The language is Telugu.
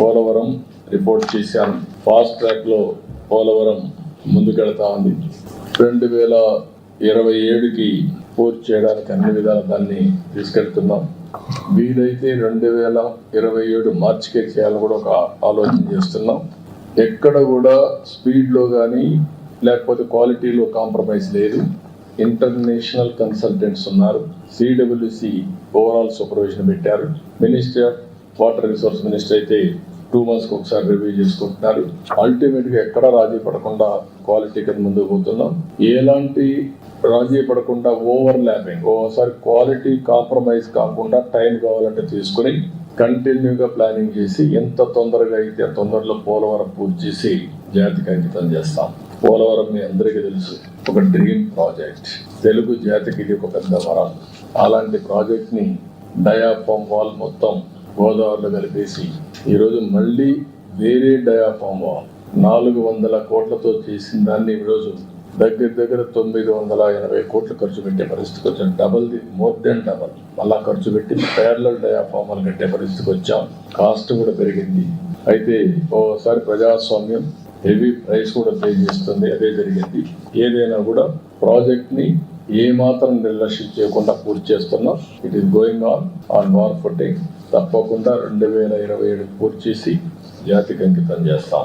పోలవరం రిపోర్ట్ చేశాను. ఫాస్ట్ ట్రాక్ లో పోలవరం ముందుకెళ్తా ఉంది. 2027కి పూర్తి చేయడానికి అన్ని విధాలు దాన్ని తీసుకెళ్తున్నాం. వీలైతే 2027 మార్చికే చేయాలని కూడా ఒక ఆలోచన చేస్తున్నాం. ఎక్కడ కూడా స్పీడ్లో కానీ లేకపోతే క్వాలిటీలో కాంప్రమైజ్ లేదు. ఇంటర్నేషనల్ కన్సల్టెంట్స్ ఉన్నారు. CWC ఓవరాల్ సూపర్విజన్ పెట్టారు. Ministry of water resource minister అయితే 2 months ఒకసారి రివ్యూ చేసుకుంటున్నారు. అల్టిమేట్ గా ఎక్కడ రాజీ పడకుండా క్వాలిటీ కింద ముందుకు పోతున్నాం. ఎలాంటి రాజీ పడకుండా ఓవర్ ల్యాపింగ్, ఓసారి క్వాలిటీ కాంప్రమైజ్ కాకుండా టైం కావాలంటే తీసుకుని కంటిన్యూగా ప్లానింగ్ చేసి ఎంత తొందరగా అయితే తొందరలో పోలవరం పూర్తి చేసి జాతికి అంకితం చేస్తాం. పోలవరం మీ అందరికీ తెలుసు, ఒక డ్రీమ్ ప్రాజెక్ట్. తెలుగు జాతికి ఇది ఒక పెద్ద వరం. అలాంటి ప్రాజెక్ట్ ని డయాఫామ్ వాల్ మొత్తం గోదావరిలో కలిపేసి ఈరోజు మళ్ళీ వేరే డయాఫామ్ వాల్ 400 కోట్లతో చేసిన దాన్ని ఈరోజు దగ్గర 980 కోట్లు ఖర్చు పెట్టే పరిస్థితికి వచ్చాం. మోర్ దెన్ డబల్ మళ్ళా ఖర్చు పెట్టి ప్యారలల్ డయాఫామ్ వాల్ కట్టే పరిస్థితికి వచ్చాం. కాస్ట్ కూడా పెరిగింది. అయితే ఓసారి ప్రజాస్వామ్యం హెవీ ప్రైస్ కూడా పే చేస్తుంది. అదే జరిగింది. ఏదైనా కూడా ప్రాజెక్ట్ ని ఏ మాత్రం నిర్లక్ష్యం చేయకుండా పూర్తి చేస్తున్నాం. It is going on war footing. తప్పకుండా 2027 పూర్తి చేసి జాతికి అంకితం చేస్తాం.